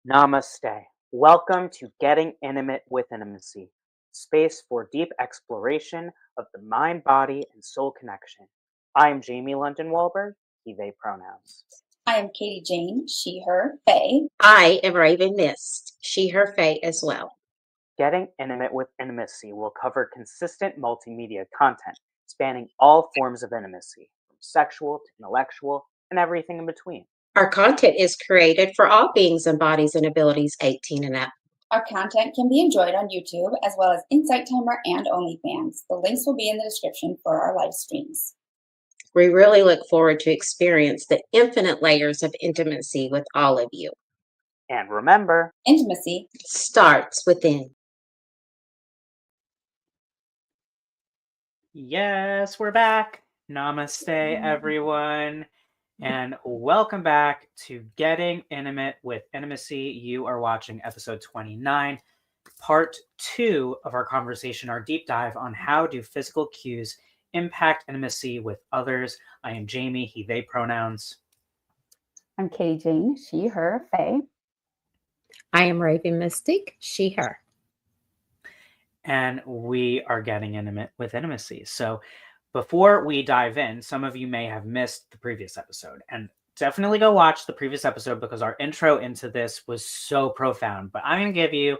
Namaste. Welcome to Getting Intimate with Intimacy, space for deep exploration of the mind, body, and soul connection. I am Jamie London Wahlberg, he, they pronouns. I am Katie Jane, she, her, Faye. I am Raven Mist, she, her, Faye as well. Getting Intimate with Intimacy will cover consistent multimedia content spanning all forms of intimacy, from sexual to intellectual and everything in between. Our content is created for all beings and bodies and abilities 18 and up. Our content can be enjoyed on YouTube as well as Insight Timer and OnlyFans. The links will be in the description for our live streams. We really look forward to experience the infinite layers of intimacy with all of you. And remember, Intimacy starts within. Yes, we're back. Namaste, everyone. And welcome back to Getting Intimate with Intimacy. You are watching episode 29, part 2 of our conversation, our deep dive on how do physical cues impact intimacy with others. I am Jamie, he, they pronouns. I'm Katie Jane, she, her, Faye. I am Raven Mystic, she, her. And we are getting intimate with intimacy. So before we dive in, some of you may have missed the previous episode, and definitely go watch the previous episode because our intro into this was so profound. But I'm going to give you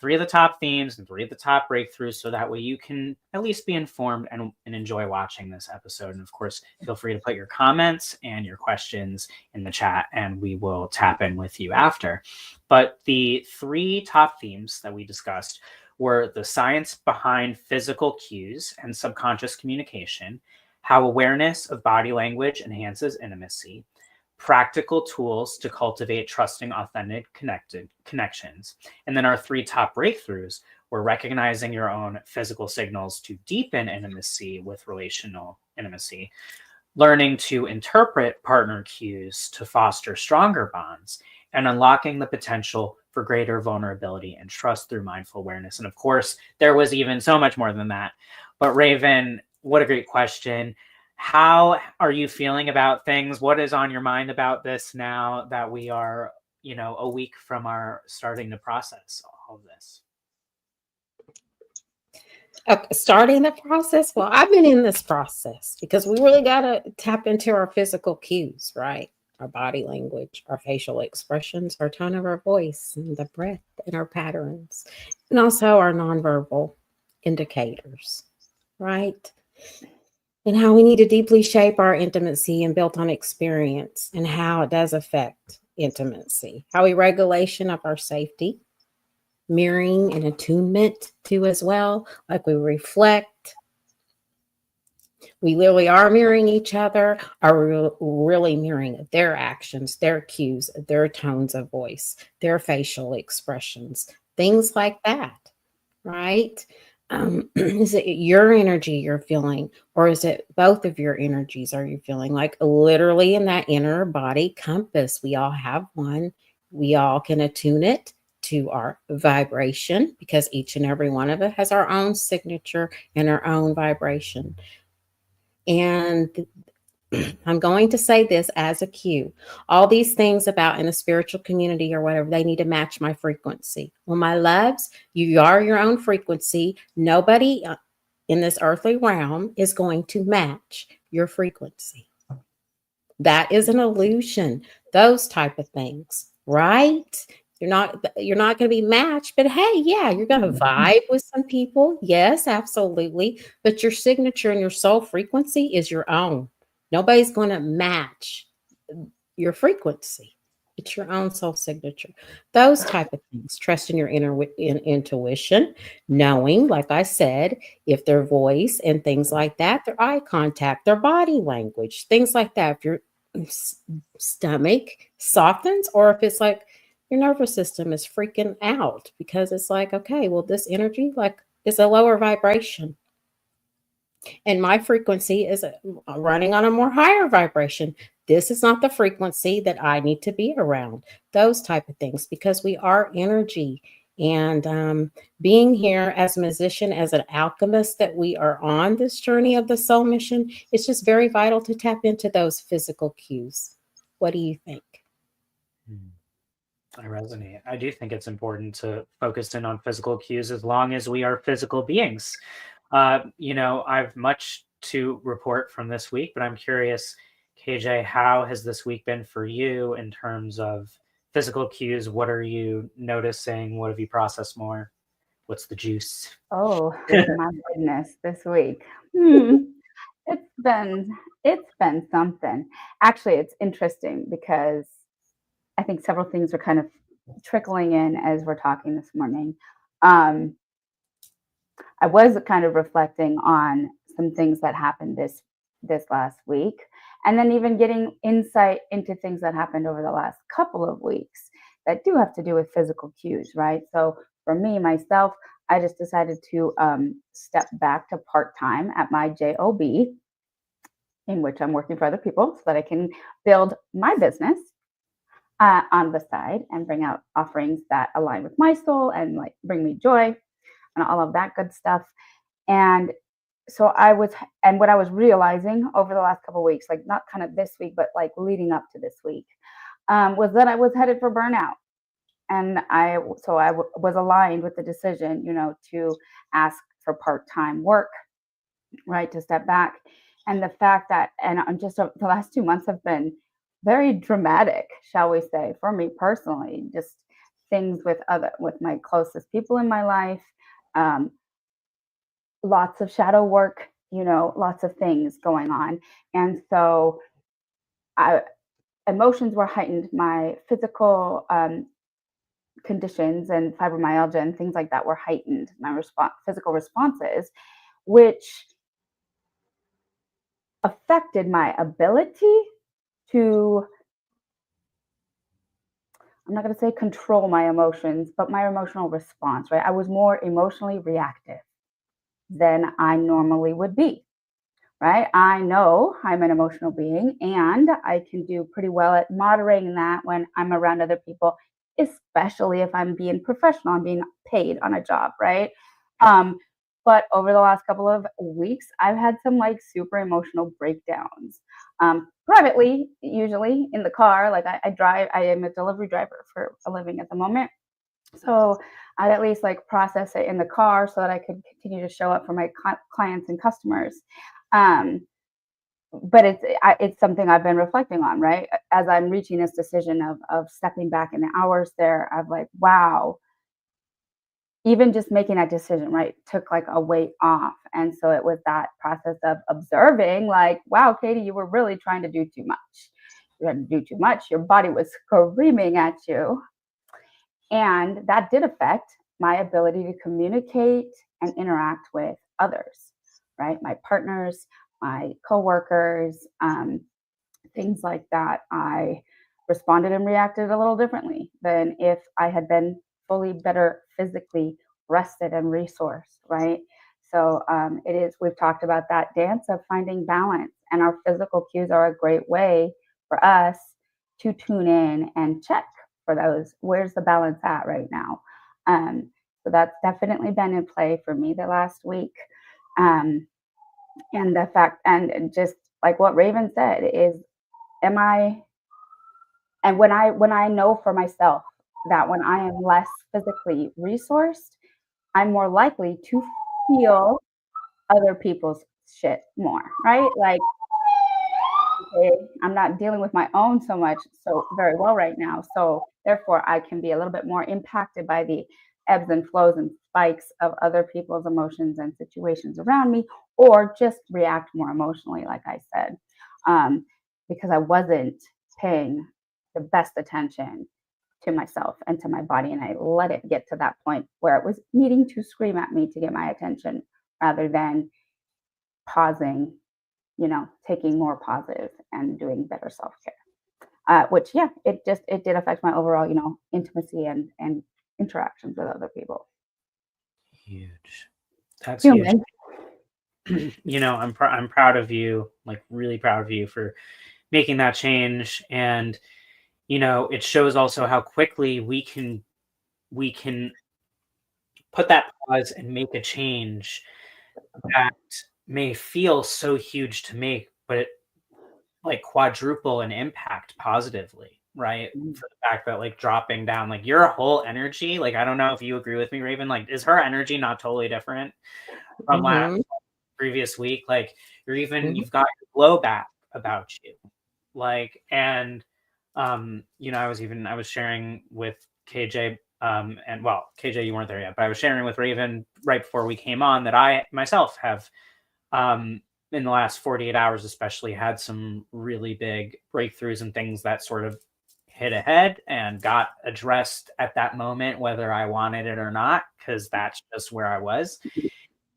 3 of the top themes and 3 of the top breakthroughs so that way you can at least be informed and enjoy watching this episode. And of course, feel free to put your comments and your questions in the chat and we will tap in with you after. But the 3 top themes that we discussed were the science behind physical cues and subconscious communication, how awareness of body language enhances intimacy, practical tools to cultivate trusting, authentic, connections. And then our 3 top breakthroughs were recognizing your own physical signals to deepen intimacy with relational intimacy, learning to interpret partner cues to foster stronger bonds, and unlocking the potential for greater vulnerability and trust through mindful awareness. And of course, there was even so much more than that. But Raven, what a great question. How are you feeling about things? What is on your mind about this now that we are, a week from our starting to process all of this? Okay, starting the process? Well, I've been in this process because we really got to tap into our physical cues, right? Our body language, our facial expressions, our tone of our voice, and the breath and our patterns, and also our nonverbal indicators, right? And how we need to deeply shape our intimacy and built on experience and how it does affect intimacy, how we regulation of our safety, mirroring and attunement to as well, like we reflect. We literally are mirroring each other, are really mirroring their actions, their cues, their tones of voice, their facial expressions, things like that, right? Is it your energy you're feeling, or is it both of your energies are you feeling? Like literally in that inner body compass, we all have one. We all can attune it to our vibration because each and every one of it has our own signature and our own vibration. And I'm going to say this as a cue. All these things about in a spiritual community or whatever, they need to match my frequency. Well, my loves, you are your own frequency. Nobody in this earthly realm is going to match your frequency. That is an illusion. Those type of things, right? You're not going to be matched, but hey, yeah, you're going to vibe with some people. Yes, absolutely. But your signature and your soul frequency is your own. Nobody's going to match your frequency. It's your own soul signature. Those type of things. Trust in your intuition, knowing, like I said, if their voice and things like that, their eye contact, their body language, things like that. If your stomach softens, or if it's like your nervous system is freaking out because it's like, okay, well, this energy is a lower vibration. And my frequency is running on a more higher vibration. This is not the frequency that I need to be around. Those type of things, because we are energy. And being here as a musician, as an alchemist, that we are on this journey of the soul mission, it's just very vital to tap into those physical cues. What do you think? I resonate. I do think it's important to focus in on physical cues as long as we are physical beings. I've much to report from this week, but I'm curious, KJ, how has this week been for you in terms of physical cues? What are you noticing? What have you processed more? What's the juice? Oh my goodness, this week. Hmm. It's been something. Actually, it's interesting because I think several things are kind of trickling in as we're talking this morning. Um, I was kind of reflecting on some things that happened this last week, and then even getting insight into things that happened over the last couple of weeks that do have to do with physical cues, right? So for me myself, I just decided to step back to part time at my job, in which I'm working for other people, so that I can build my business on the side and bring out offerings that align with my soul and like bring me joy and all of that good stuff. And so and what I was realizing over the last couple of weeks, like not kind of this week, but like leading up to this week, was that I was headed for burnout. And was aligned with the decision, to ask for part-time work, right, to step back. And the fact that, and I'm just, the last 2 months have been very dramatic, shall we say, for me personally, just things with my closest people in my life, um, lots of shadow work, lots of things going on. And so I, emotions were heightened. My physical conditions and fibromyalgia and things like that were heightened. My physical responses, which affected my ability to, I'm not going to say control my emotions, but my emotional response, right? I was more emotionally reactive than I normally would be, right? I know I'm an emotional being and I can do pretty well at moderating that when I'm around other people, especially if I'm being professional, I'm being paid on a job, right? Um, but over the last couple of weeks, I've had some like super emotional breakdowns. Privately, usually in the car, like I drive, I am a delivery driver for a living at the moment. So I'd at least like process it in the car so that I could continue to show up for my clients and customers. Um, but it's something I've been reflecting on, right? As I'm reaching this decision of stepping back in the hours there, I've like, wow, even just making that decision, right, took like a weight off. And so it was that process of observing, like, wow, Katie, you were really trying to do too much. You had to do too much. Your body was screaming at you. And that did affect my ability to communicate and interact with others, right? My partners, my coworkers, things like that. I responded and reacted a little differently than if I had been fully better physically rested and resourced, right? So we've talked about that dance of finding balance, and our physical cues are a great way for us to tune in and check for those. Where's the balance at right now? So that's definitely been in play for me the last week. Um, and the fact, and just like what Raven said, is am I, and when I know for myself that when I am less physically resourced, I'm more likely to feel other people's shit more, right? Like, okay, I'm not dealing with my own so very well right now. So therefore I can be a little bit more impacted by the ebbs and flows and spikes of other people's emotions and situations around me, or just react more emotionally, like I said, because I wasn't paying the best attention to myself and to my body. And I let it get to that point where it was needing to scream at me to get my attention rather than pausing, taking more positive and doing better self-care. Which, yeah, it did affect my overall, intimacy and interactions with other people. Huge. That's huge. Human. I'm proud of you, like really proud of you for making that change. And it shows also how quickly we can put that pause and make a change that may feel so huge to make, but it like quadruple in impact positively. right? For the fact that like dropping down, like your whole energy, like I don't know if you agree with me, Raven, like is her energy not totally different from last Mhm. previous week? Like you've Mhm. got your glow back about you. Like, and I was sharing with KJ, and well, KJ, you weren't there yet, but I was sharing with Raven right before we came on that I myself have in the last 48 hours especially had some really big breakthroughs and things that sort of hit ahead and got addressed at that moment, whether I wanted it or not, because that's just where I was.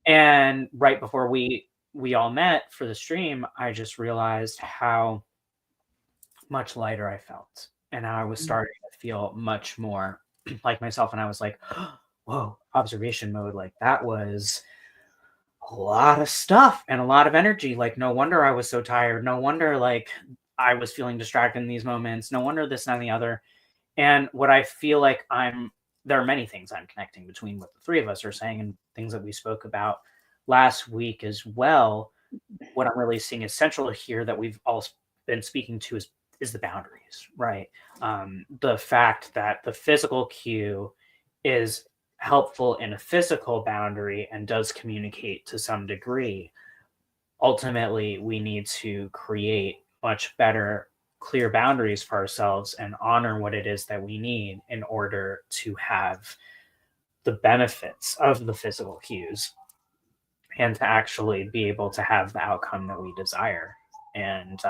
And right before we all met for the stream, I just realized how much lighter I felt and how I was starting to feel much more like myself. And I was like, whoa, observation mode. Like that was a lot of stuff and a lot of energy. Like, no wonder I was so tired. No wonder like I was feeling distracted in these moments. No wonder this and the other. And what I feel like there are many things I'm connecting between what the three of us are saying and things that we spoke about last week as well. What I'm really seeing is central here that we've all been speaking to is the boundaries, right? The fact that the physical cue is helpful in a physical boundary and does communicate to some degree. Ultimately, we need to create much better, clear boundaries for ourselves and honor what it is that we need in order to have the benefits of the physical cues and to actually be able to have the outcome that we desire. And,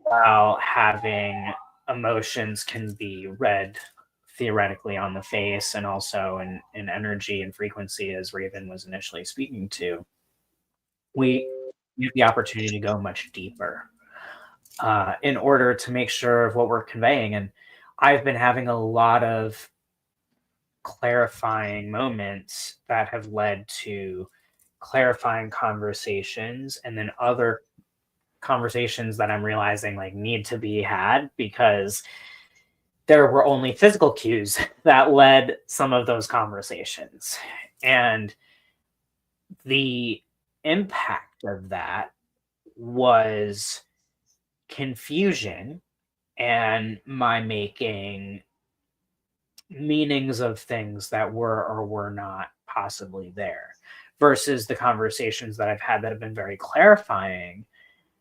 while having emotions can be read theoretically on the face and also in energy and frequency, as Raven was initially speaking to, we have the opportunity to go much deeper in order to make sure of what we're conveying. And I've been having a lot of clarifying moments that have led to clarifying conversations and then other conversations that I'm realizing like need to be had because there were only physical cues that led some of those conversations. And the impact of that was confusion and my making meanings of things that were or were not possibly there versus the conversations that I've had that have been very clarifying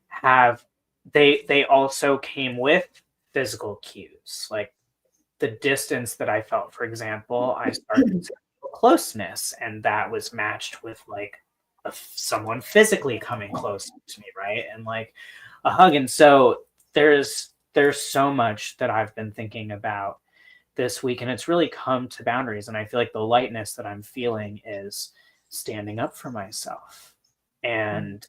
have they also came with physical cues like the distance that I felt, for example. I started to feel closeness and that was matched with like someone physically coming close to me, right? And like a hug. And so there's so much that I've been thinking about this week and it's really come to boundaries. And I feel like the lightness that I'm feeling is standing up for myself and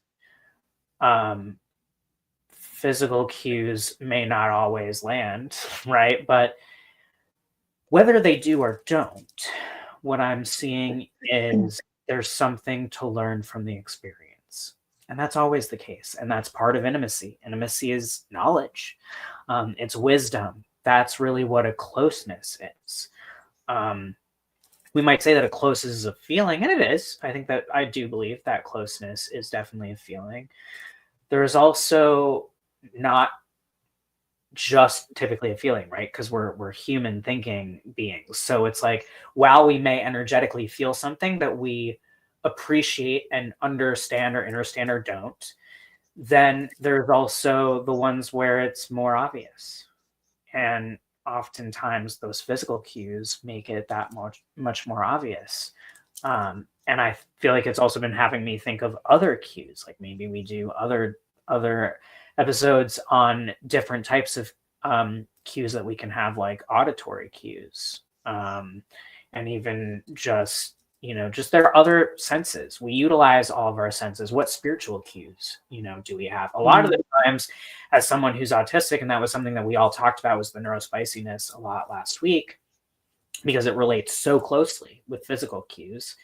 physical cues may not always land, right? But whether they do or don't, what I'm seeing is there's something to learn from the experience. And that's always the case. And that's part of intimacy. Intimacy is knowledge, it's wisdom. That's really what a closeness is. We might say that a closeness is a feeling, and it is. I do believe that closeness is definitely a feeling. There is also not just typically a feeling, right? Because we're human thinking beings. So it's like while we may energetically feel something that we appreciate and understand or don't, then there's also the ones where it's more obvious. And oftentimes those physical cues make it that much more obvious. And I feel like it's also been having me think of other cues, like maybe we do other episodes on different types of cues that we can have, like auditory cues, and even just there are other senses. We utilize all of our senses. What spiritual cues, do we have? A lot of the times, as someone who's autistic, and that was something that we all talked about was the neurospiciness a lot last week, because it relates so closely with physical cues.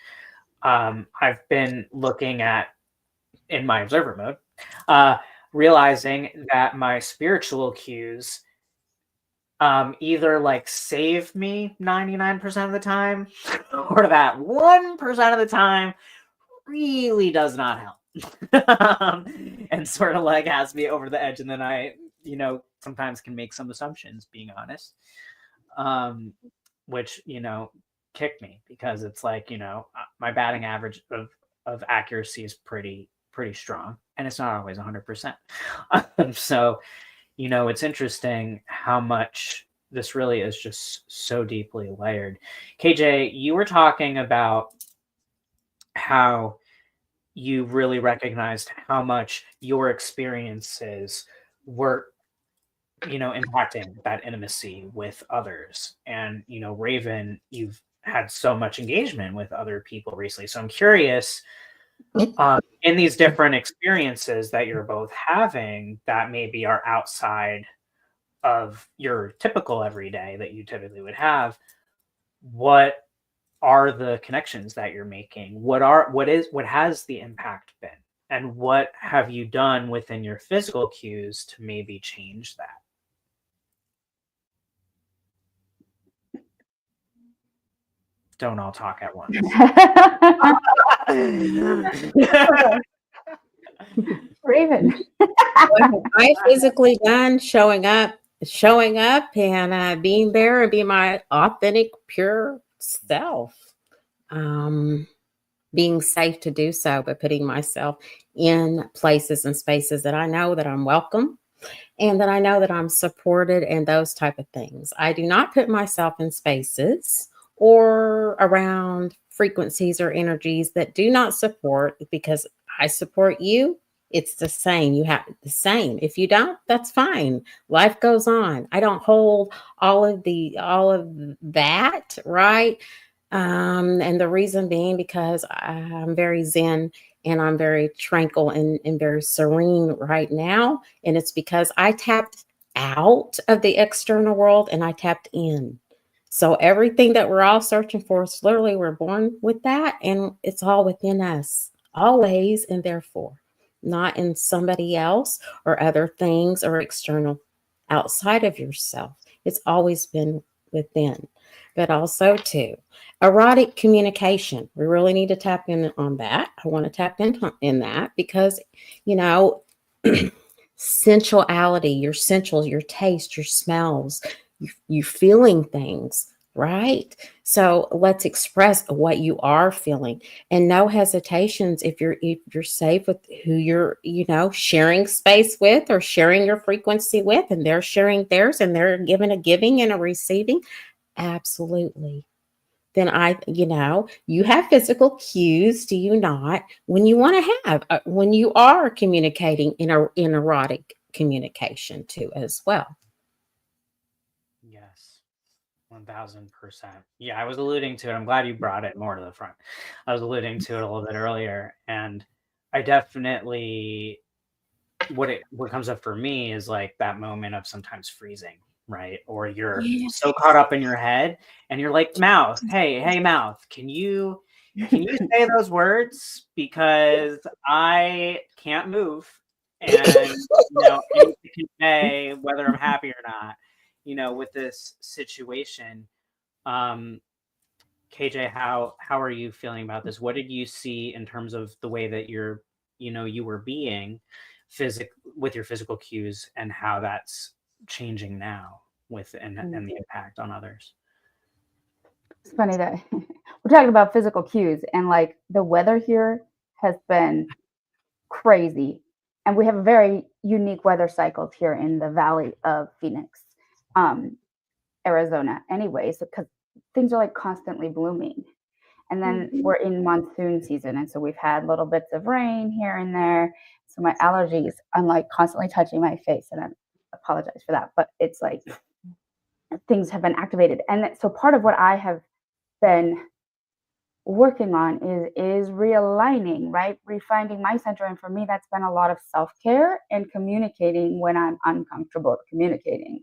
I've been looking at in my observer mode, realizing that my spiritual cues either like save me 99% of the time or that 1% of the time really does not help. and sort of like has me over the edge. And then I, sometimes can make some assumptions, being honest, which, kicked me because it's like, my batting average of accuracy is pretty strong, and it's not always 100%. So, it's interesting how much this really is just so deeply layered. KJ, you were talking about how you really recognized how much your experiences were, impacting that intimacy with others. And, Raven, you've had so much engagement with other people recently. So I'm curious, in these different experiences that you're both having that maybe are outside of your typical everyday that you typically would have, what are the connections that you're making? What has the impact been? And what have you done within your physical cues to maybe change that? Don't all talk at once. Raven. What have I physically done? Showing up and being there and being my authentic, pure self. Being safe to do so, but putting myself in places and spaces that I know that I'm welcome and that I know that I'm supported and those type of things. I do not put myself in spaces or around frequencies or energies that do not support, because I support you. It's the same. You have the same. If you don't, that's fine. Life goes on. I don't hold all of that, right? And the reason being because I'm very zen and I'm very tranquil and very serene right now. And it's because I tapped out of the external world and I tapped in. So everything that we're all searching for is literally, we're born with that, and it's all within us, always, and therefore not in somebody else or other things or external outside of yourself. It's always been within. But also too, erotic communication. We really need to tap in on that. I want to tap in that because, sensuality, your sensuals, your taste, your smells, you feeling things, right? So let's express what you are feeling, and no hesitations if you're safe with who you're, sharing space with or sharing your frequency with, and they're sharing theirs and they're giving and a receiving. Absolutely. Then you have physical cues, do you not? When you want to have, when you are communicating in erotic communication too, as well. Yes, 1000%. Yeah, I was alluding to it. I'm glad you brought it more to the front. I was alluding to it a little bit earlier, and I definitely, what comes up for me is like that moment of sometimes freezing, right? Or you're so caught up in your head and you're like, mouth, hey mouth, can you say those words, because I can't move, and I need to convey whether I'm happy or not, with this situation. KJ, how are you feeling about this? What did you see in terms of the way that you were being with your physical cues, and how that's changing now and the impact on others? It's funny that we're talking about physical cues, and like the weather here has been crazy. And we have a very unique weather cycles here in the Valley of Phoenix, Arizona, anyways, because things are like constantly blooming. And then we're in monsoon season. And so we've had little bits of rain here and there. So my allergies, I'm like constantly touching my face, and I apologize for that. But it's like things have been activated. And so part of what I have been working on is realigning, right? Refinding my center. And for me, that's been a lot of self-care and communicating when I'm uncomfortable communicating,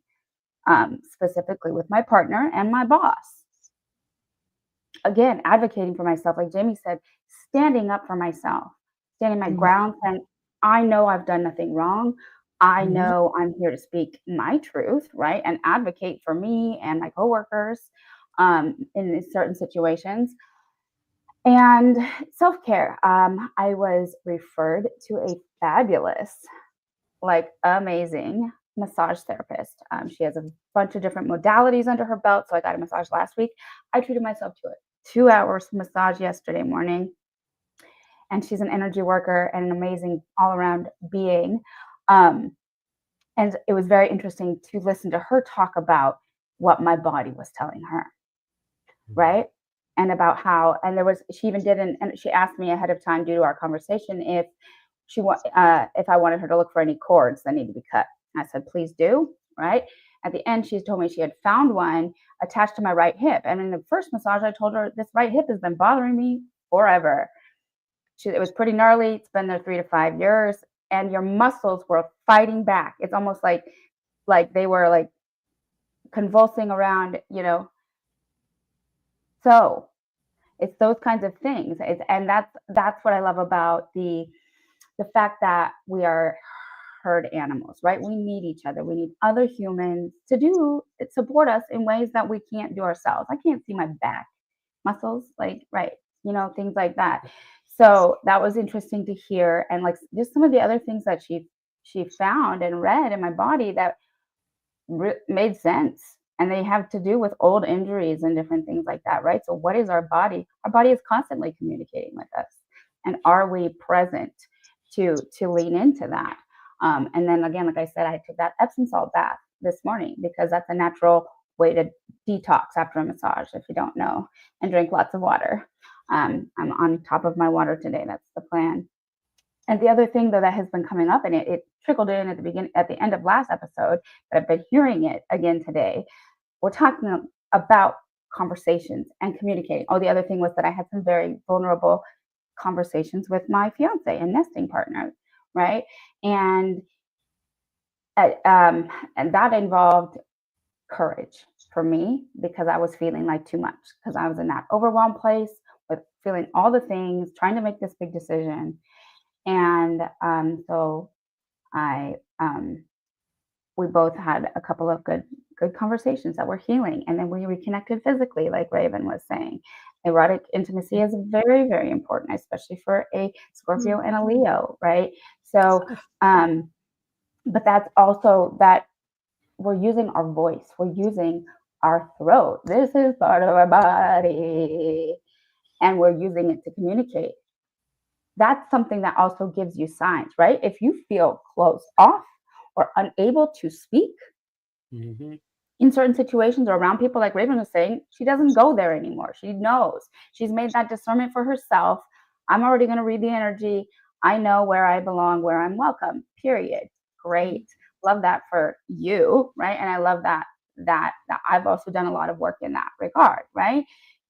specifically with my partner and my boss. Again, advocating for myself, like Jamie said, standing up for myself, standing my ground, saying, I know I've done nothing wrong. I know I'm here to speak my truth, right? And advocate for me and my coworkers in certain situations. And self-care. I was referred to a fabulous, like amazing massage therapist. She has a bunch of different modalities under her belt. So I got a massage last week. I treated myself to it. 2 hours massage yesterday morning. And she's an energy worker and an amazing all-around being. And it was very interesting to listen to her talk about what my body was telling her, right? And about how, and there was, she even did, and she asked me ahead of time due to our conversation if if I wanted her to look for any cords that need to be cut. I said, please do, right? At the end, she told me she had found one attached to my right hip. And in the first massage, I told her this right hip has been bothering me forever. It was pretty gnarly. It's been there 3 to 5 years, and your muscles were fighting back. It's almost like they were like convulsing around, So it's those kinds of things. And that's what I love about the fact that we are herd animals, right? We need each other. We need other humans to support us in ways that we can't do ourselves. I can't see my back muscles, right, things like that. So that was interesting to hear, and like just some of the other things that she found and read in my body that made sense, and they have to do with old injuries and different things like that, right? So what is our body? Our body is constantly communicating with us, and are we present to lean into that? And then again, like I said, I took that Epsom salt bath this morning because that's a natural way to detox after a massage, if you don't know, and drink lots of water. I'm on top of my water today. That's the plan. And the other thing though that has been coming up, and it trickled in at the end of last episode, but I've been hearing it again today. We're talking about conversations and communicating. Oh, the other thing was that I had some very vulnerable conversations with my fiance and nesting partner, right? And and that involved courage for me because I was feeling like too much, because I was in that overwhelmed place with feeling all the things, trying to make this big decision. And so I we both had a couple of good conversations that were healing, and then we reconnected physically, like Raven was saying. Erotic intimacy is very, very important, especially for a Scorpio and a Leo, right? So but that's also that we're using our voice, we're using our throat. This is part of our body, and we're using it to communicate. That's something that also gives you signs, right? If you feel closed off or unable to speak in certain situations or around people, like Raven was saying, she doesn't go there anymore. She knows. She's made that discernment for herself. I'm already going to read the energy. I know where I belong, where I'm welcome, period. Great. Love that for you, right? And I love that I've also done a lot of work in that regard, right?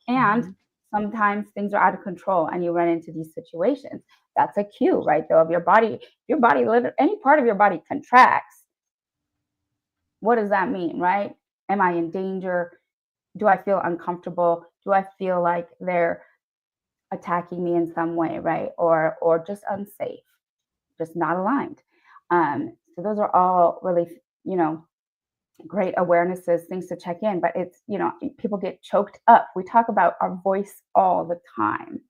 And sometimes things are out of control and you run into these situations. That's a cue, right? Though, of your body, any part of your body contracts. What does that mean, right? Am I in danger? Do I feel uncomfortable? Do I feel like they're attacking me in some way, right? Or just unsafe, just not aligned. So those are all really, great awarenesses, things to check in. But it's, people get choked up. We talk about our voice all the time.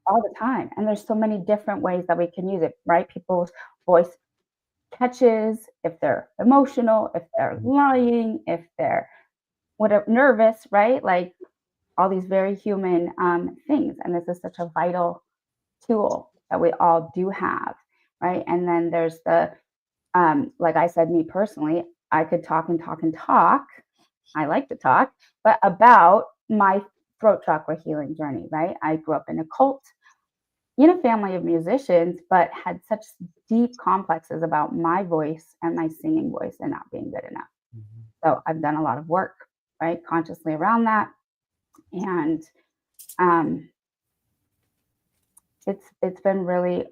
All the time. And there's so many different ways that we can use it, right? People's voice catches if they're emotional, if they're lying, if they're nervous, right? Like all these very human things. And this is such a vital tool that we all do have, right? And then there's the, like I said, me personally, I could talk and talk and talk. I like to talk, but about my throat chakra healing journey, right? I grew up in a cult, in a family of musicians, but had such deep complexes about my voice and my singing voice and not being good enough. So I've done a lot of work, right, consciously around that. And it's been really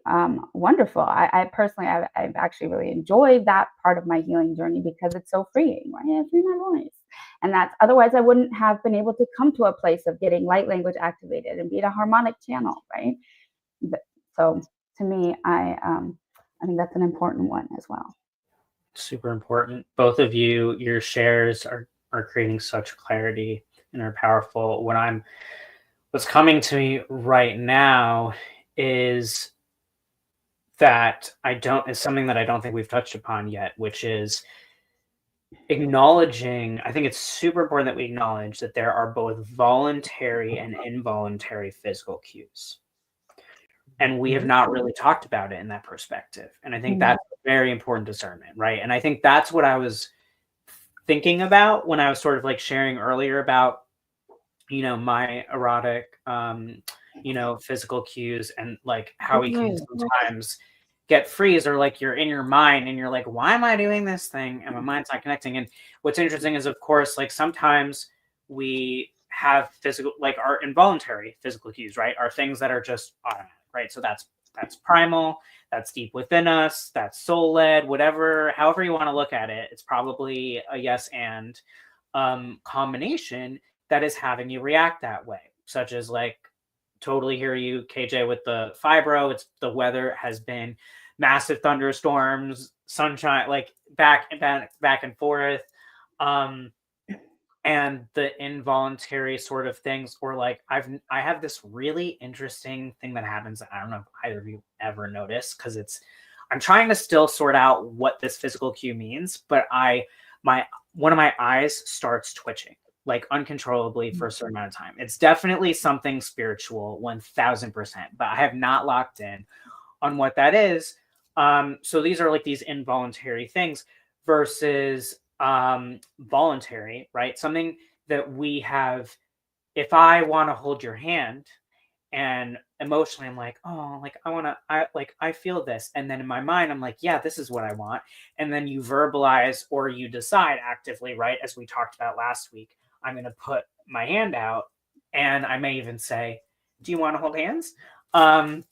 wonderful. I personally, I've actually really enjoyed that part of my healing journey because it's so freeing, right? I free my voice. And that's, otherwise I wouldn't have been able to come to a place of getting light language activated and be a harmonic channel, right? So to me, I think that's an important one as well. Super important. Both of you, your shares are creating such clarity and are powerful. what's coming to me right now is that is something that I don't think we've touched upon yet, which is acknowledging. I think it's super important that we acknowledge that there are both voluntary and involuntary physical cues. And we have not really talked about it in that perspective. And I think that's a very important discernment, right? And I think that's what I was thinking about when I was sort of like sharing earlier about, my erotic, physical cues, and like how we can sometimes get freeze, or like you're in your mind and you're like, why am I doing this thing? And my mind's not connecting. And what's interesting is, of course, like sometimes we have physical, like our involuntary physical cues, right? Are things that are just automatic, right? So that's primal, that's deep within us, that's soul led, whatever, however you want to look at it. It's probably a yes and combination that is having you react that way, such as like, totally hear you, KJ, with the fibro. It's the weather has been massive thunderstorms, sunshine, like back and forth. And the involuntary sort of things, or like I have this really interesting thing that happens. I don't know if either of you ever notice, because I'm trying to still sort out what this physical cue means, but one of my eyes starts twitching like uncontrollably for a certain amount of time. It's definitely something spiritual, 1000%, but I have not locked in on what that is. So these are like these involuntary things versus voluntary, right? Something that we have. If I want to hold your hand and emotionally I'm like, oh, like I feel this, and then in my mind I'm like, yeah, this is what I want, and then you verbalize or you decide actively, right, as we talked about last week, I'm going to put my hand out, and I may even say, do you want to hold hands? Something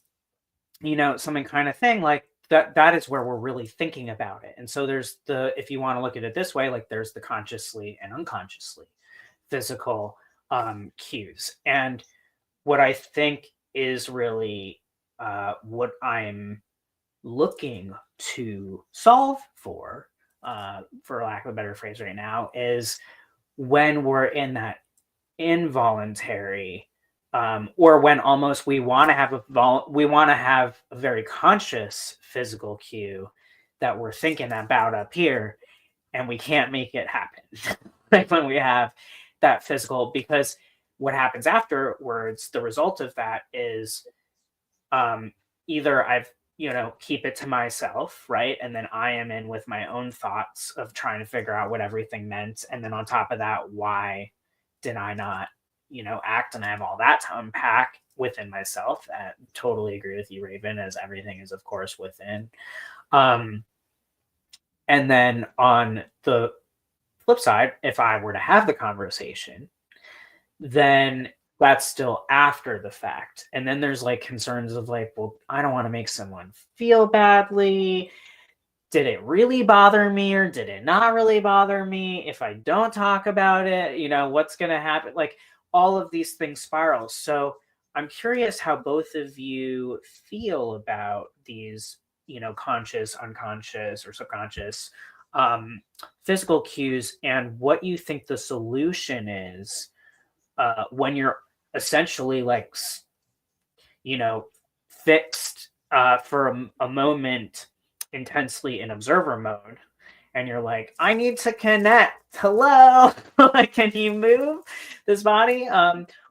kind of thing like that is where we're really thinking about it. And so there's if you want to look at it this way, like there's the consciously and unconsciously physical cues. And what I think is really what I'm looking to solve for lack of a better phrase right now, is when we're in that involuntary, or when almost we want to have a very conscious physical cue that we're thinking about up here, and we can't make it happen. Like when we have that physical, because what happens afterwards, the result of that is either I've keep it to myself, right? And then I am in with my own thoughts of trying to figure out what everything meant. And then on top of that, why did I not, act? And I have all that to unpack within myself. I totally agree with you, Raven, as everything is, of course, within. And then on the flip side, if I were to have the conversation, then that's still after the fact. And then there's like concerns of like, well, I don't want to make someone feel badly. Did it really bother me, or did it not really bother me? If I don't talk about it, what's going to happen? Like all of these things spiral. So I'm curious how both of you feel about these, conscious, unconscious, or subconscious physical cues, and what you think the solution is when you're essentially like, fixed for a moment intensely in observer mode, and you're like, I need to connect. Hello. Like, can you move this body?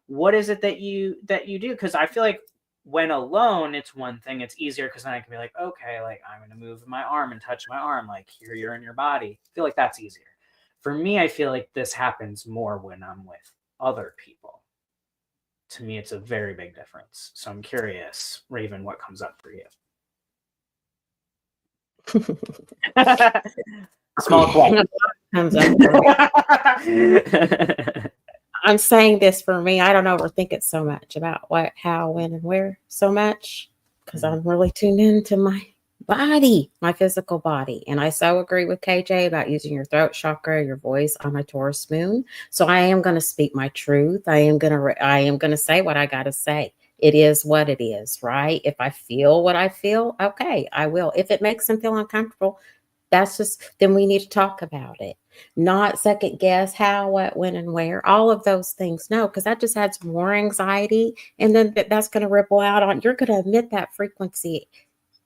What is it that you do? Because I feel like when alone, it's one thing. It's easier because then I can be like, okay, like I'm going to move my arm and touch my arm. Like here, you're in your body. I feel like that's easier. For me, I feel like this happens more when I'm with other people. To me, it's a very big difference. So I'm curious, Raven, what comes up for you? Small question. Comes up for me. I'm saying this for me. I don't overthink it so much about what, how, when, and where so much, because I'm really tuned into my body, my physical body. And I so agree with KJ about using your throat chakra, your voice on my Taurus moon. So I am going to speak my truth. I am going to say what I got to say. It is what it is, right? If I feel what I feel, okay, I will. If it makes them feel uncomfortable, that's just, then we need to talk about it. Not second guess how, what, when, and where, all of those things. No, because that just adds more anxiety. And then that's going to ripple out on, you're going to emit that frequency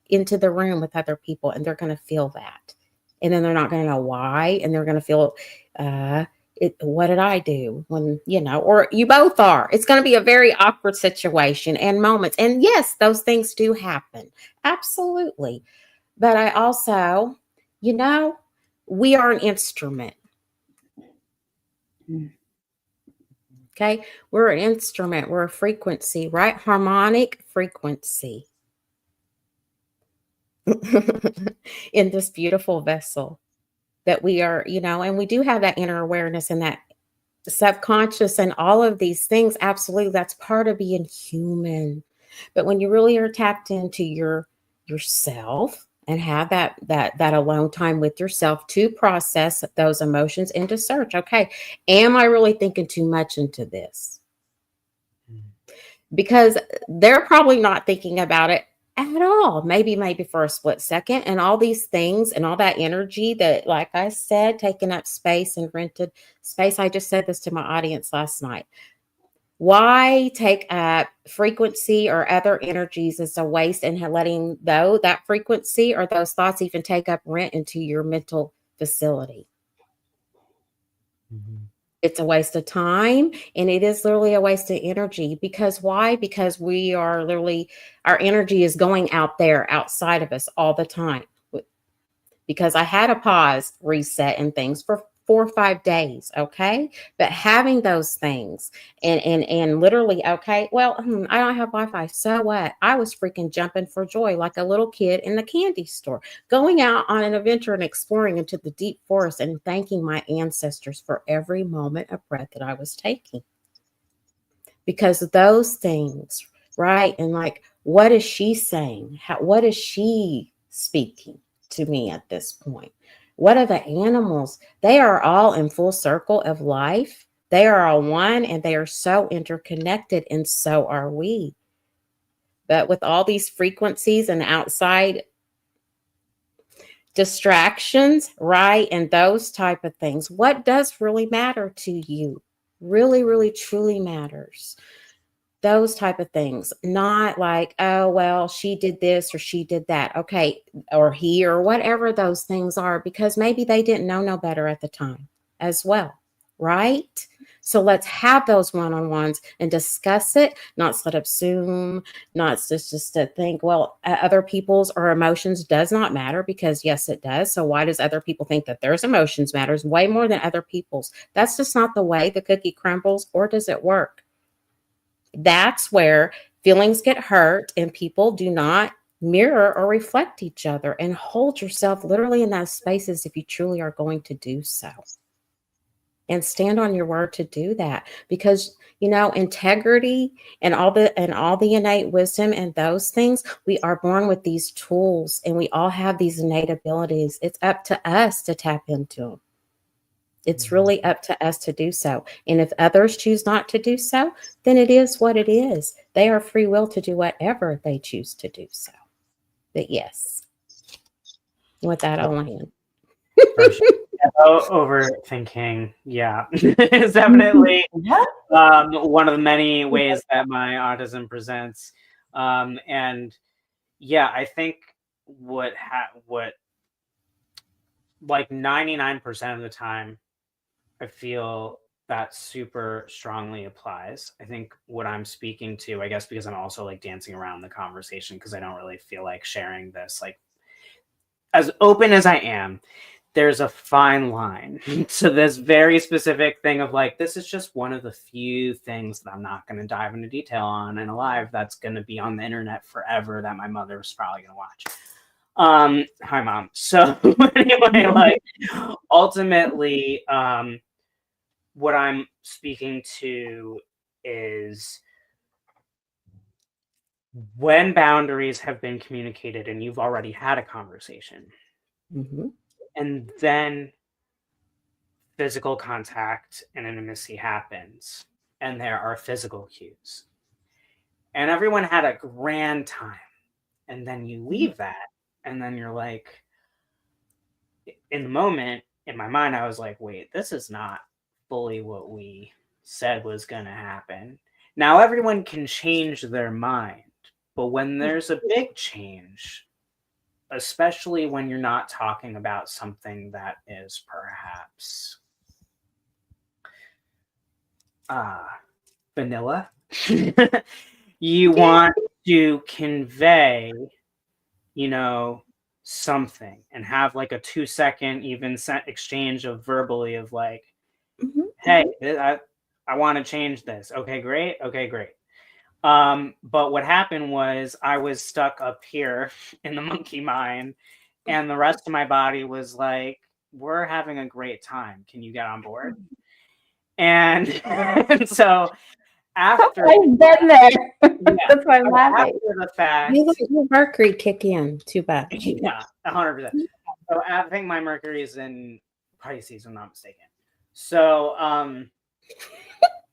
into the room with other people, and they're going to feel that. And then they're not going to know why. And they're going to feel, what did I do? When, or you both are. It's going to be a very awkward situation and moments. And yes, those things do happen. Absolutely. But I also, we are an instrument. Okay. We're an instrument. We're a frequency, right? Harmonic frequency in this beautiful vessel that we are, and we do have that inner awareness and that subconscious and all of these things. Absolutely. That's part of being human. But when you really are tapped into yourself and have that alone time with yourself to process those emotions and to search, okay, am I really thinking too much into this? Because they're probably not thinking about it at all. Maybe for a split second. And all these things and all that energy that, like I said, taking up space and rented space. I just said this to my audience last night. Why take up frequency or other energies as a waste and letting that frequency or those thoughts even take up rent into your mental facility? Mm-hmm. It's a waste of time, and it is literally a waste of energy. Because why? Because we are literally, our energy is going out there outside of us all the time. Because I had a pause, reset, and things for 4 or 5 days. Okay. But having those things and literally, okay, well, I don't have Wi-Fi. So what? I was freaking jumping for joy like a little kid in the candy store, going out on an adventure and exploring into the deep forest and thanking my ancestors for every moment of breath that I was taking. Because those things, right? And like, what is she saying? What is she speaking to me at this point? What are the animals? They are all in full circle of life. They are all one, and they are so interconnected, and so are we. But with all these frequencies and outside distractions, right, and those type of things, what does really matter to you? Really, really, truly matters. Those type of things, not like, oh, well, she did this or she did that. Okay. Or he, or whatever those things are, because maybe they didn't know no better at the time as well. Right. So let's have those one-on-ones and discuss it, not set up Zoom, not just to think, well, other people's or emotions does not matter, because yes, it does. So why does other people think that there's emotions matters way more than other people's? That's just not the way the cookie crumbles. Or does it work? That's where feelings get hurt and people do not mirror or reflect each other. And hold yourself literally in those spaces if you truly are going to do so. And stand on your word to do that, because integrity and all the innate wisdom and those things, we are born with these tools and we all have these innate abilities. It's up to us to tap into them. It's really up to us to do so. And if others choose not to do so, then it is what it is. They are free will to do whatever they choose to do so. But yes, with that, I'll land. Overthinking, yeah, is definitely one of the many ways that my autism presents. And yeah, I think what like 99% of the time, I feel that super strongly applies. I think what I'm speaking to, I guess, because I'm also like dancing around the conversation, because I don't really feel like sharing this, like, as open as I am, there's a fine line to this very specific thing of like, this is just one of the few things that I'm not going to dive into detail on in a live that's going to be on the internet forever that my mother's probably going to watch. Hi, Mom. So anyway, like, ultimately, what I'm speaking to is when boundaries have been communicated and you've already had a conversation, and then physical contact and intimacy happens, and there are physical cues, and everyone had a grand time, and then you leave that, and then you're like, in the moment, in my mind, I was like, wait, this is not fully what we said was going to happen. Now, everyone can change their mind, but when there's a big change, especially when you're not talking about something that is perhaps vanilla, you want to convey, something and have like a 2-second even exchange of verbally of like, hey, I want to change this. Okay, great. But what happened was I was stuck up here in the monkey mind, and the rest of my body was like, we're having a great time. Can you get on board? And, and so after I've been there. yeah, That's why I'm laughing. after the fact, You let your Mercury kick in too bad. yeah, 100%. So I think my Mercury is in Pisces, if I'm not mistaken. So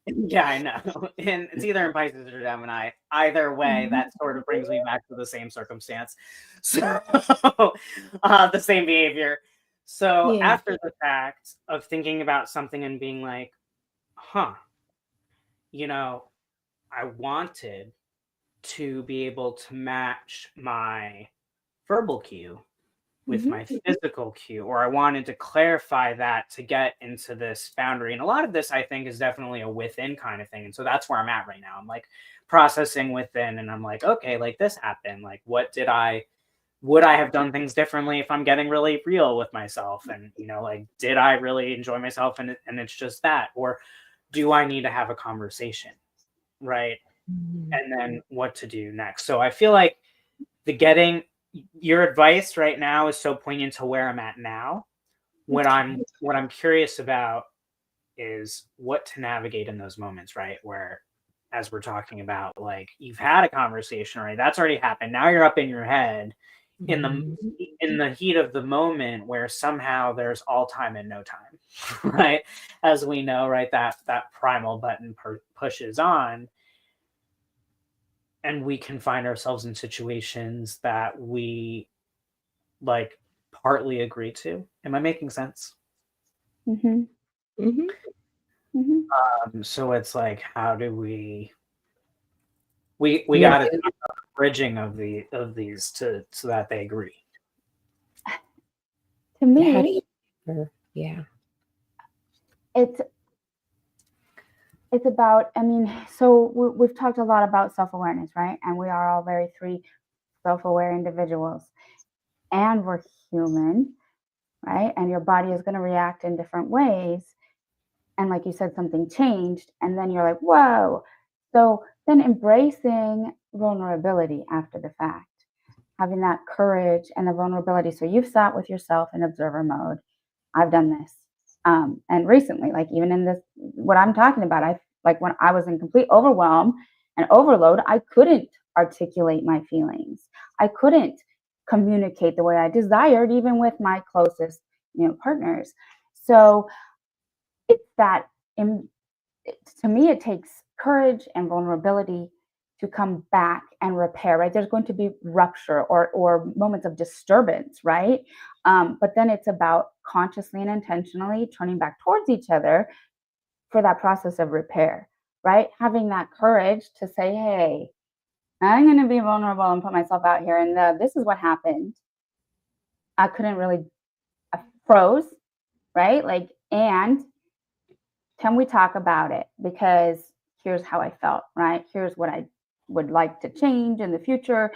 yeah, I know. And it's either in Pisces or Gemini. Either way, that sort of brings me back to the same circumstance. So the same behavior. So Yeah. after the fact of thinking about something and being like, huh, I wanted to be able to match my verbal cue with my physical cue, or I wanted to clarify that to get into this boundary. And a lot of this, I think, is definitely a within kind of thing. And so that's where I'm at right now. I'm like processing within, and I'm like, okay, like this happened. Like, would I have done things differently if I'm getting really real with myself? And, like, did I really enjoy myself? And it's just that, or do I need to have a conversation? Right. And then what to do next. So I feel like your advice right now is so poignant to where I'm at now. What I'm curious about is what to navigate in those moments, right? Where, as we're talking about, like, you've had a conversation, right? That's already happened. Now you're up in your head in the heat of the moment, where somehow there's all time and no time, right? As we know, right, that primal button pushes on, and we can find ourselves in situations that we like partly agree to. Am I making sense? So it's like, how do we got to do bridging of these so that they agree. To me, it's about, so we've talked a lot about self-awareness, right? And we are all very three self-aware individuals, and we're human, right? And your body is going to react in different ways. And like you said, something changed, and then you're like, whoa. So then embracing vulnerability after the fact, having that courage and the vulnerability. So you've sat with yourself in observer mode. I've done this. And recently, like even in this, what I'm talking about, like when I was in complete overwhelm and overload, I couldn't articulate my feelings. I couldn't communicate the way I desired, even with my closest, partners. So it's that, to me, it takes courage and vulnerability to come back and repair, right? There's going to be rupture or moments of disturbance, right? But then it's about consciously and intentionally turning back towards each other for that process of repair, right? Having that courage to say, hey, I'm going to be vulnerable and put myself out here. And this is what happened. I couldn't really, I froze, right? Like, and can we talk about it? Because here's how I felt, right? Here's what I would like to change in the future,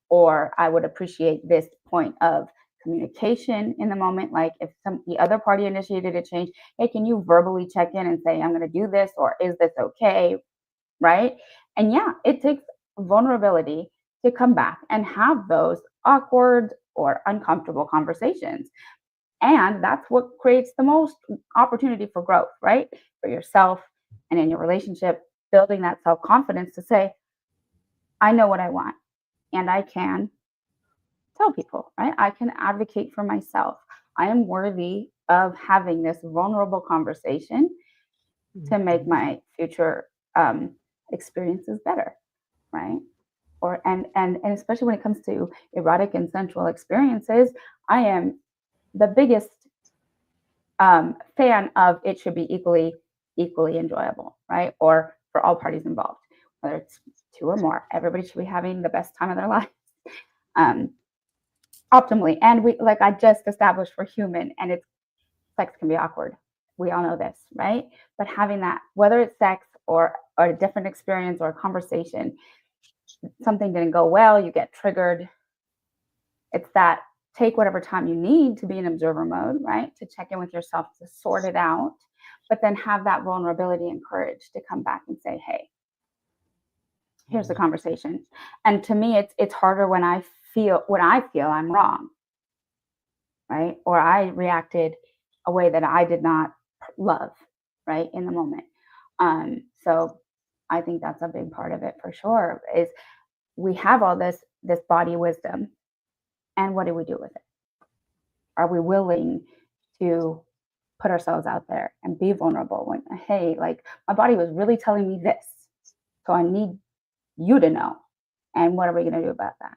or I would appreciate this point of communication in the moment. Like if the other party initiated a change, hey, can you verbally check in and say, I'm going to do this, or is this okay? Right. And yeah, it takes vulnerability to come back and have those awkward or uncomfortable conversations. And that's what creates the most opportunity for growth, right? For yourself and in your relationship, building that self-confidence to say, I know what I want, and I can tell people, right? I can advocate for myself. I am worthy of having this vulnerable conversation to make my future experiences better, right? And especially when it comes to erotic and sensual experiences, I am the biggest fan of it should be equally enjoyable, right? Or for all parties involved, whether it's two or more, everybody should be having the best time of their life, optimally. And we, like I just established, we're human, and it's sex can be awkward. We all know this, right? But having that, whether it's sex or a different experience or a conversation, something didn't go well, you get triggered. It's that take whatever time you need to be in observer mode, right? To check in with yourself, to sort it out, but then have that vulnerability and courage to come back and say, hey, here's the conversation. And to me, it's harder when I feel I'm wrong, right? Or I reacted a way that I did not love, right, in the moment. So I think that's a big part of it for sure, is we have all this body wisdom, and what do we do with it? Are we willing to put ourselves out there and be vulnerable when, hey, like my body was really telling me this, so I need you to know. And what are we going to do about that?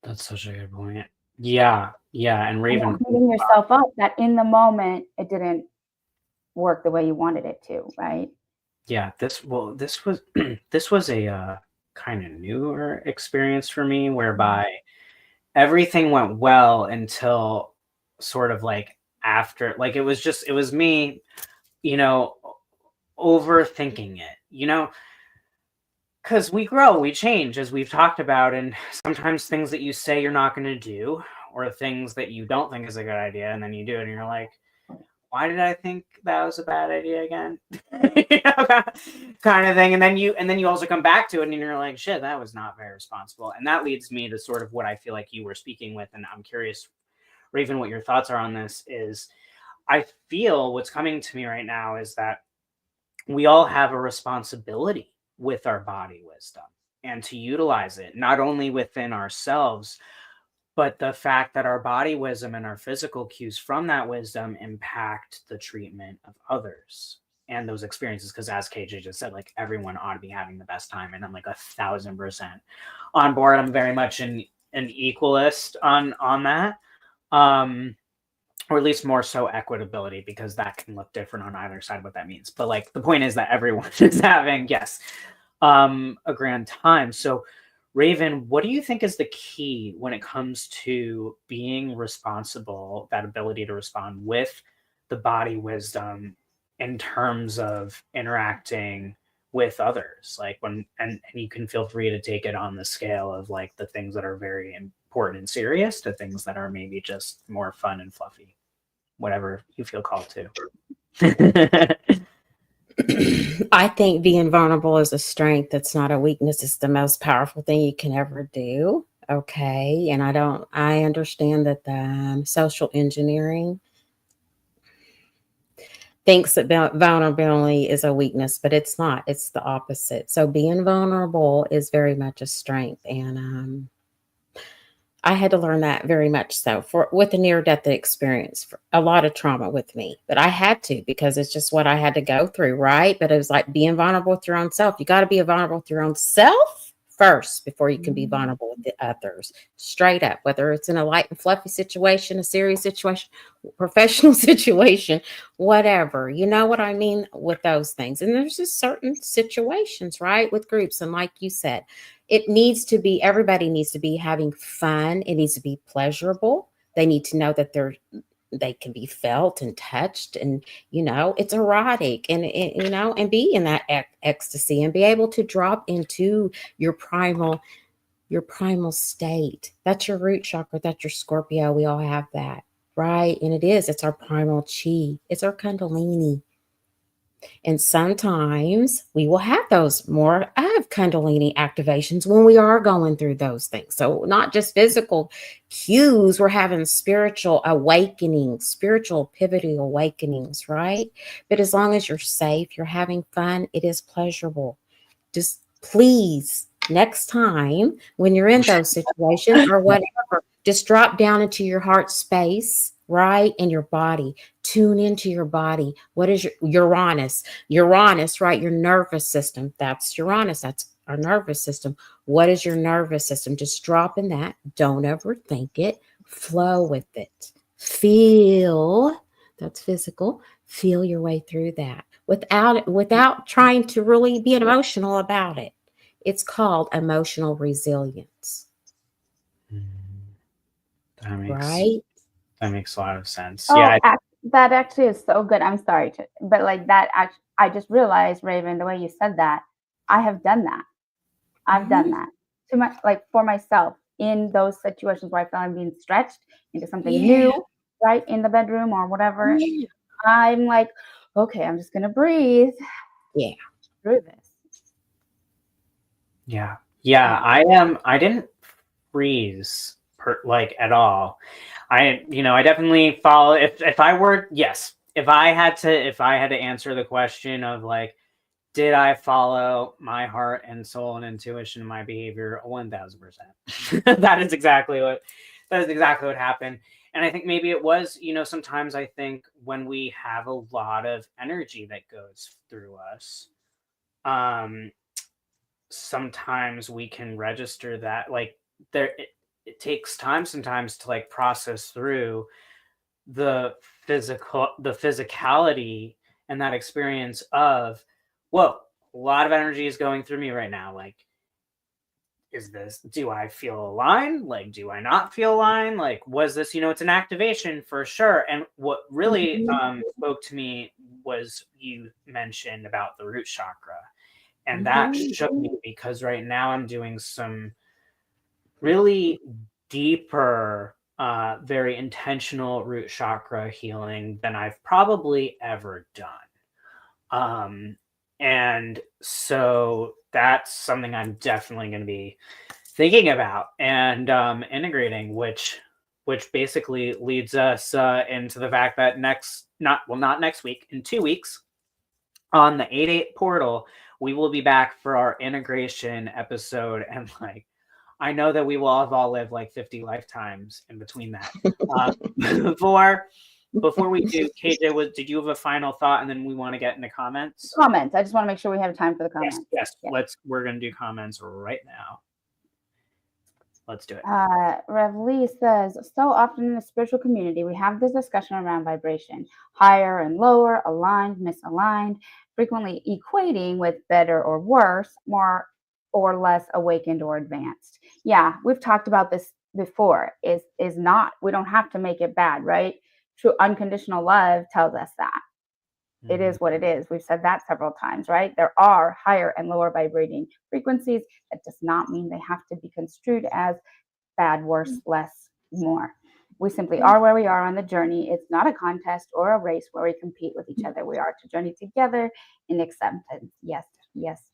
That's such a good point. Yeah. And Raven, beating yourself up that in the moment it didn't work the way you wanted it to, right? Yeah, this was this was a kind of newer experience for me, whereby everything went well until sort of like after, like it was me, overthinking it, because we grow, we change, as we've talked about, and sometimes things that you say you're not going to do, or things that you don't think is a good idea, and then you do it, and you're like, why did I think that was a bad idea again? Kind of thing. And then you also come back to it and you're like, shit, that was not very responsible. And that leads me to sort of what I feel like you were speaking with. And I'm curious, Raven, what your thoughts are on this. Is I feel what's coming to me right now is that we all have a responsibility with our body wisdom, and to utilize it not only within ourselves, but the fact that our body wisdom and our physical cues from that wisdom impact the treatment of others and those experiences. Because as KJ just said, like, everyone ought to be having the best time, and I'm like 1,000% on board. I'm very much an equalist on that, or at least more so equitability, because that can look different on either side what that means. But like the point is that everyone is having, yes, a grand time. So Raven, what do you think is the key when it comes to being responsible, that ability to respond with the body wisdom in terms of interacting with others? Like and you can feel free to take it on the scale of like the things that are very important and serious to things that are maybe just more fun and fluffy, whatever you feel called to. I think being vulnerable is a strength. It's not a weakness. It's the most powerful thing you can ever do. Okay. And I understand that the social engineering thinks that vulnerability is a weakness, but it's not. It's the opposite. So being vulnerable is very much a strength. And I had to learn that very much so with a near-death experience, for a lot of trauma with me, but I had to, because it's just what I had to go through. Right. But it was like being vulnerable with your own self. You got to be vulnerable with your own self first before you can be vulnerable with the others. Straight up, whether it's in a light and fluffy situation, a serious situation, professional situation, whatever, you know what I mean with those things. And there's just certain situations, right, with groups. And like you said, it needs to be, everybody needs to be having fun. It needs to be pleasurable. They need to know that they can be felt and touched, and it's erotic, and and be in that ecstasy, and be able to drop into your primal state. That's your root chakra. That's your Scorpio. We all have that, right? And it's our primal chi. It's our Kundalini. And sometimes we will have those more of Kundalini activations when we are going through those things. So not just physical cues, we're having spiritual awakenings, spiritual pivotal awakenings, right? But as long as you're safe, you're having fun, it is pleasurable. Just please, next time when you're in those situations or whatever, just drop down into your heart space, right? And your body. Tune into your body. What is your Uranus, right? Your nervous system. That's Uranus. That's our nervous system. What is your nervous system? Just drop in that. Don't overthink it. Flow with it. Feel That's physical. Feel your way through that without trying to really be emotional about it. It's called emotional resilience, That right? makes a lot of sense. Oh, Yeah. that actually is so good. I'm sorry but like that I just realized, Raven, the way you said that, I have done that. I've done that to my like for myself in those situations where I feel I'm being stretched into something new, right, in the bedroom or whatever. Yeah. I'm like, okay, I'm just gonna breathe. Yeah. Through this. Yeah. Yeah. I didn't freeze like at all. I definitely follow if I were if I had to answer the question of like, did I follow my heart and soul and intuition in my behavior? 1000%. That is exactly what happened. And I think maybe it was, sometimes I think when we have a lot of energy that goes through us, sometimes we can register that like it takes time sometimes to like process through the physicality and that experience of, whoa, a lot of energy is going through me right now. Like, do I feel aligned? Like, do I not feel aligned? Like, was this, it's an activation for sure. And what really spoke to me was you mentioned about the root chakra. And that shook me because right now I'm doing some really deeper, very intentional root chakra healing than I've probably ever done. And so that's something I'm definitely going to be thinking about and integrating, which basically leads us into the fact that not next week, in 2 weeks, on the 8/8 portal, we will be back for our integration episode. And like, I know that we will have all lived like 50 lifetimes in between that. Before we do, KJ, did you have a final thought? And then we want to get into comments. Comments. I just want to make sure we have time for the comments. Yes. We're going to do comments right now. Let's do it. Rev Lee says, so often in the spiritual community, we have this discussion around vibration, higher and lower, aligned, misaligned, frequently equating with better or worse, more or less awakened or advanced. Yeah, we've talked about this before. Is not, we don't have to make it bad, right? True unconditional love tells us that. It is what it is. We've said that several times, right? There are higher and lower vibrating frequencies. That does not mean they have to be construed as bad, worse, less, more. We simply are where we are on the journey. It's not a contest or a race where we compete with each other. We are to journey together in acceptance. Yes,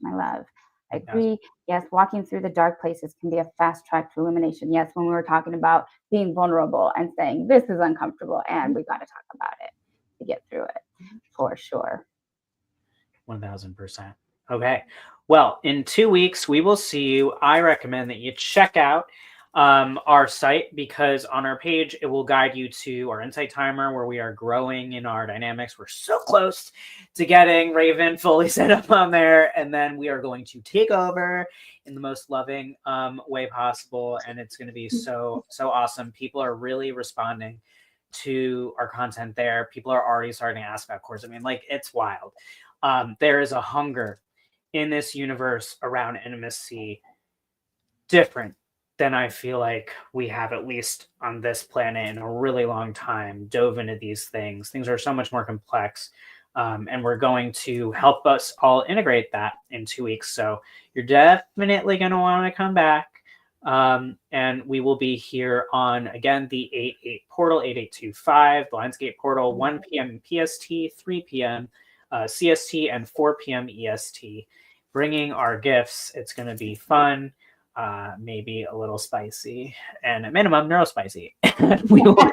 my love. I agree. Yes, walking through the dark places can be a fast track to illumination. Yes, when we were talking about being vulnerable and saying this is uncomfortable and we got to talk about it to get through it. For sure. 1000%. Okay. Well, in 2 weeks, we will see you. I recommend that you check out our site, because on our page, it will guide you to our insight timer where we are growing in our dynamics. We're so close to getting Raven fully set up on there. And then we are going to take over in the most loving way possible. And it's going to be so awesome. People are really responding to our content there. People are already starting to ask about course. I mean, like, it's wild. There is a hunger in this universe around intimacy different than I feel like we have, at least on this planet, in a really long time, dove into these things. Things are so much more complex. And we're going to help us all integrate that in 2 weeks. So you're definitely going to want to come back. And we will be here on, again, the 8/8 portal, 8825, the Lionsgate portal, 1 p.m. PST, 3 p.m. CST, and 4 p.m. EST, bringing our gifts. It's going to be fun, maybe a little spicy, and at minimum, neurospicy. We want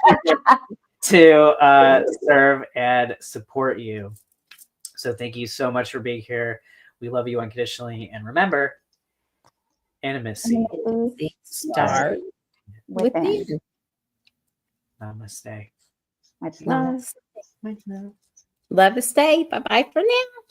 to serve and support you. So thank you so much for being here. We love you unconditionally. And remember, intimacy Start within. Namaste. Much love. Love to stay. Bye-bye for now.